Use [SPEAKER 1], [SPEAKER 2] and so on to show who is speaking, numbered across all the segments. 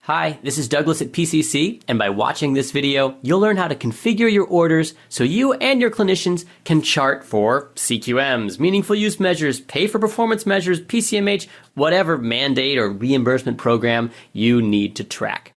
[SPEAKER 1] Hi, this is Douglas at PCC, and by watching this video, you'll learn how to configure your orders so you and your clinicians can chart for CQMs, meaningful use measures, pay for performance measures, PCMH, whatever mandate or reimbursement program you need to track.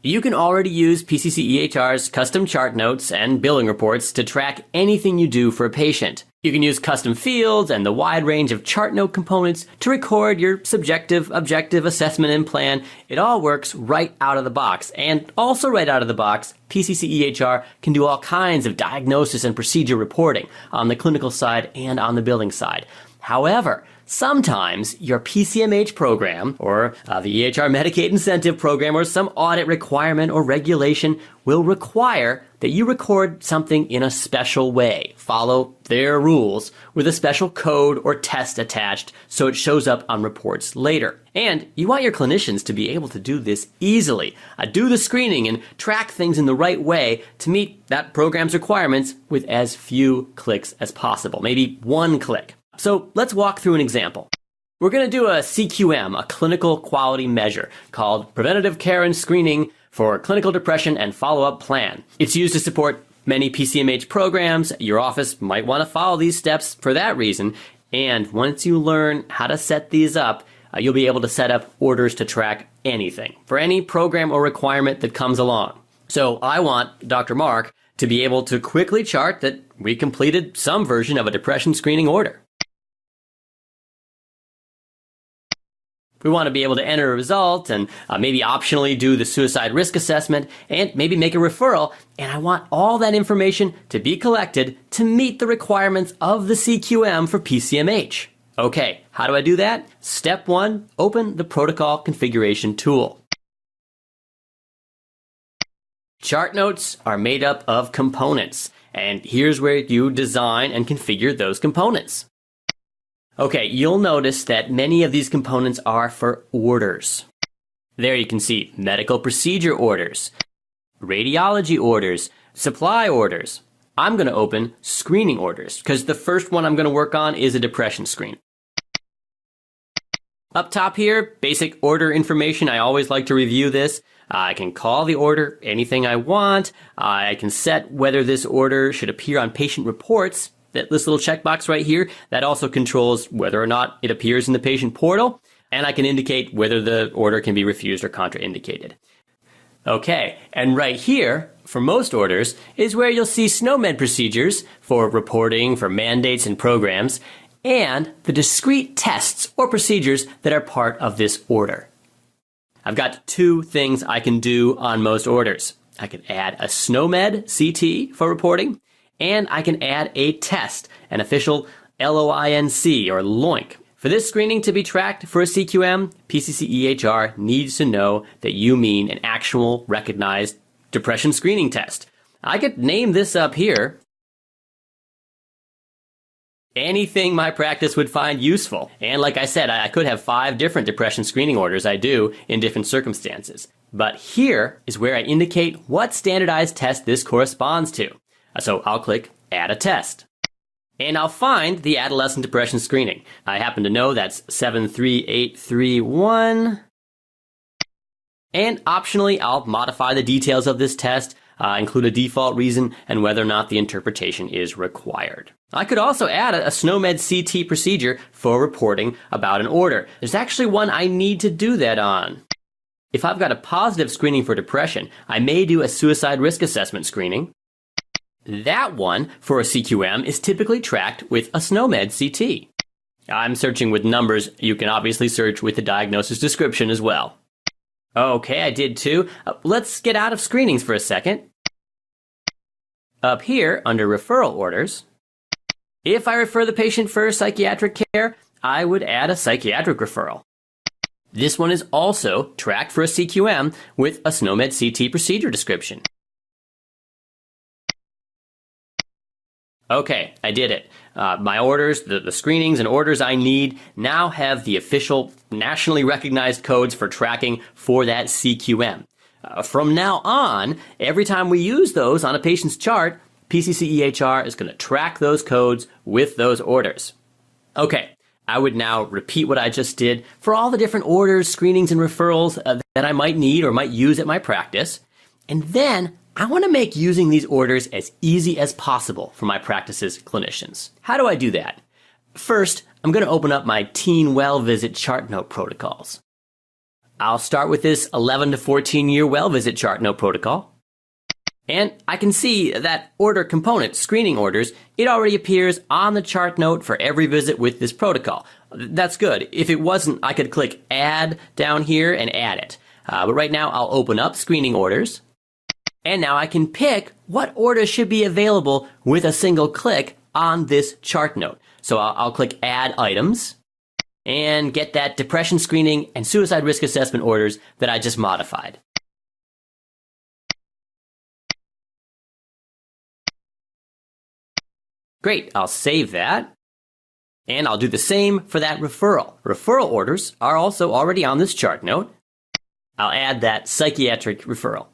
[SPEAKER 1] You can already use PCC EHR's custom chart notes and billing reports to track anything you do for a patient. You can use custom fields and the wide range of chart note components to record your subjective, objective assessment and plan. It all works right out of the box. And also right out of the box, PCC EHR can do all kinds of diagnosis and procedure reporting on the clinical side and on the billing side. However, sometimes your PCMH program or the EHR Medicaid Incentive Program or some audit requirement or regulation will require that you record something in a special way, follow their rules with a special code or test attached so it shows up on reports later. And you want your clinicians to be able to do this easily, do the screening and track things in the right way to meet that program's requirements with as few clicks as possible, maybe one click. So let's walk through an example. We're going to do a CQM, a clinical quality measure, called Preventative Care and Screening for Clinical Depression and Follow-Up Plan. It's used to support many PCMH programs. Your office might want to follow these steps for that reason. And once you learn how to set these up, you'll be able to set up orders to track anything for any program or requirement that comes along. So I want Dr. Mark to be able to quickly chart that we completed some version of a depression screening order. We want to be able to enter a result and maybe optionally do the suicide risk assessment and maybe make a referral. And I want all that information to be collected to meet the requirements of the CQM for PCMH. Okay, how do I do that? Step 1, open the protocol configuration tool. Chart notes are made up of components, and here's where you design and configure those components. Okay, you'll notice that many of these components are for orders. There you can see medical procedure orders, radiology orders, supply orders. I'm going to open screening orders because the first one I'm going to work on is a depression screen. Up top here, basic order information. I always like to review this. I can call the order anything I want. I can set whether this order should appear on patient reports. This little checkbox right here, that also controls whether or not it appears in the patient portal, and I can indicate whether the order can be refused or contraindicated. Okay, and right here, for most orders, is where you'll see SNOMED procedures for reporting, for mandates and programs, and the discrete tests or procedures that are part of this order. I've got two things I can do on most orders. I can add a SNOMED CT for reporting, and I can add a test, an official LOINC or LOINC. For this screening to be tracked for a CQM, PCC EHR needs to know that you mean an actual recognized depression screening test. I could name this up here anything my practice would find useful. And like I said, I could have 5 different depression screening orders I do in different circumstances. But here is where I indicate what standardized test this corresponds to. So I'll click Add a Test. And I'll find the adolescent depression screening. I happen to know that's 73831. And optionally, I'll modify the details of this test, include a default reason, and whether or not the interpretation is required. I could also add a SNOMED CT procedure for reporting about an order. There's actually one I need to do that on. If I've got a positive screening for depression, I may do a suicide risk assessment screening. That one, for a CQM, is typically tracked with a SNOMED CT. I'm searching with numbers. You can obviously search with the diagnosis description as well. Okay, I did too. Let's get out of screenings for a second. Up here, under referral orders, if I refer the patient for psychiatric care, I would add a psychiatric referral. This one is also tracked for a CQM with a SNOMED CT procedure description. Okay, I did it. My orders, the screenings and orders I need now have the official nationally recognized codes for tracking for that CQM. From now on, every time we use those on a patient's chart, PCC EHR is going to track those codes with those orders. Okay, I would now repeat what I just did for all the different orders, screenings, and referrals that I might need or might use at my practice. And then I want to make using these orders as easy as possible for my practice's clinicians. How do I do that? First, I'm going to open up my teen well visit chart note protocols. I'll start with this 11 to 14 year well visit chart note protocol. And I can see that order component, screening orders, it already appears on the chart note for every visit with this protocol. That's good. If it wasn't, I could click add down here and add it. But right now I'll open up screening orders. And now I can pick what orders should be available with a single click on this chart note. So I'll click add items and get that depression screening and suicide risk assessment orders that I just modified. Great, I'll save that. And I'll do the same for that referral. Referral orders are also already on this chart note. I'll add that psychiatric referral.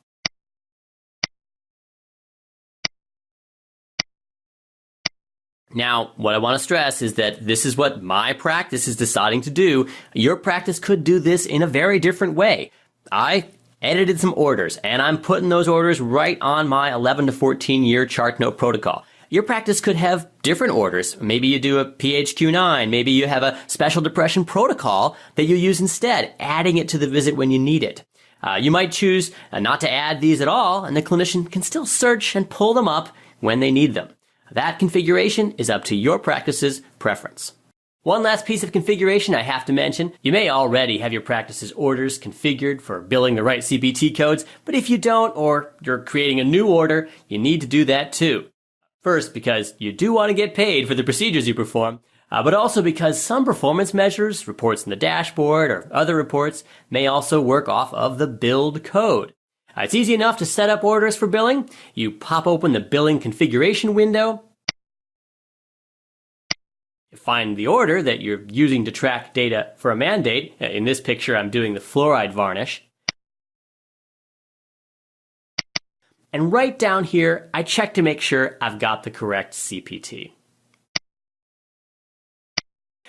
[SPEAKER 1] Now, what I want to stress is that this is what my practice is deciding to do. Your practice could do this in a very different way. I edited some orders, and I'm putting those orders right on my 11 to 14 year chart note protocol. Your practice could have different orders. Maybe you do a PHQ-9. Maybe you have a special depression protocol that you use instead, adding it to the visit when you need it. You might choose not to add these at all, and the clinician can still search and pull them up when they need them. That configuration is up to your practice's preference. One last piece of configuration I have to mention. You may already have your practice's orders configured for billing the right CPT codes, but if you don't, or you're creating a new order, you need to do that too. First, because you do want to get paid for the procedures you perform, but also because some performance measures, reports in the dashboard, or other reports may also work off of the billed code. It's easy enough to set up orders for billing. You pop open the billing configuration window, you find the order that you're using to track data for a mandate. In this picture, I'm doing the fluoride varnish. And right down here, I check to make sure I've got the correct CPT.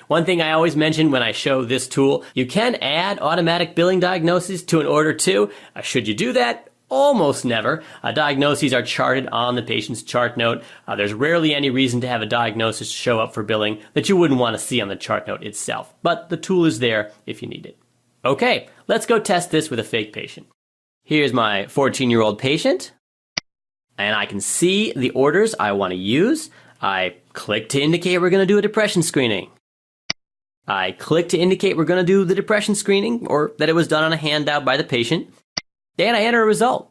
[SPEAKER 1] One thing I always mention when I show this tool, you can add automatic billing diagnoses to an order too. Should you do that? Almost never. Diagnoses are charted on the patient's chart note. There's rarely any reason to have a diagnosis show up for billing that you wouldn't want to see on the chart note itself. But the tool is there if you need it. Okay, let's go test this with a fake patient. Here's my 14-year-old patient. And I can see the orders I want to use. I click to indicate we're going to do a depression screening. I click to indicate we're going to do the depression screening, or that it was done on a handout by the patient. And I enter a result.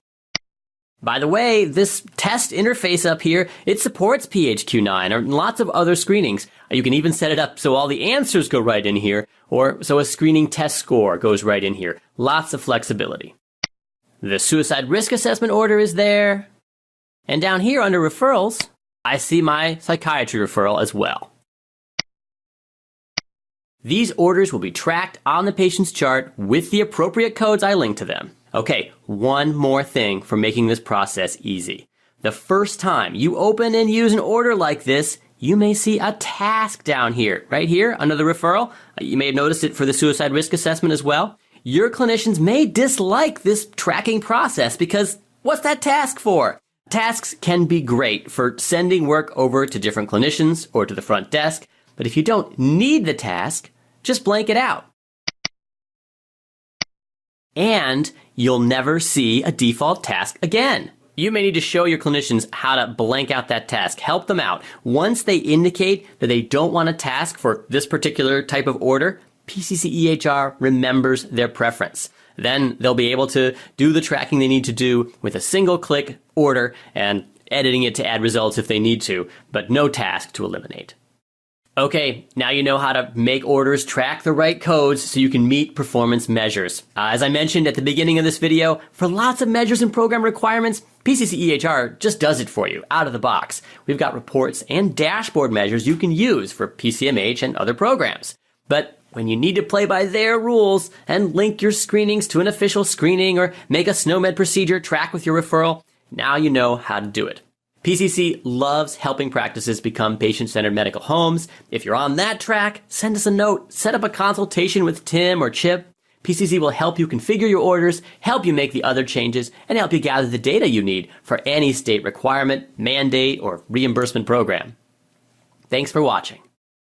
[SPEAKER 1] By the way, this test interface up here, it supports PHQ-9 or lots of other screenings. You can even set it up so all the answers go right in here, or so a screening test score goes right in here. Lots of flexibility. The suicide risk assessment order is there. And down here under referrals, I see my psychiatry referral as well. These orders will be tracked on the patient's chart with the appropriate codes I link to them. Okay, one more thing for making this process easy. The first time you open and use an order like this, you may see a task down here, right here under the referral. You may have noticed it for the suicide risk assessment as well. Your clinicians may dislike this tracking process because what's that task for? Tasks can be great for sending work over to different clinicians or to the front desk, but if you don't need the task, just blank it out. And you'll never see a default task again. You may need to show your clinicians how to blank out that task. Help them out. Once they indicate that they don't want a task for this particular type of order, PCC EHR remembers their preference. Then they'll be able to do the tracking they need to do with a single click order and editing it to add results if they need to, but no task to eliminate. Okay, now you know how to make orders track the right codes so you can meet performance measures. As I mentioned at the beginning of this video, for lots of measures and program requirements, PCC EHR just does it for you out of the box. We've got reports and dashboard measures you can use for PCMH and other programs. But when you need to play by their rules and link your screenings to an official screening or make a SNOMED procedure track with your referral, now you know how to do it. PCC loves helping practices become patient-centered medical homes. If you're on that track, send us a note, set up a consultation with Tim or Chip. PCC will help you configure your orders, help you make the other changes, and help you gather the data you need for any state requirement, mandate, or reimbursement program. Thanks for watching.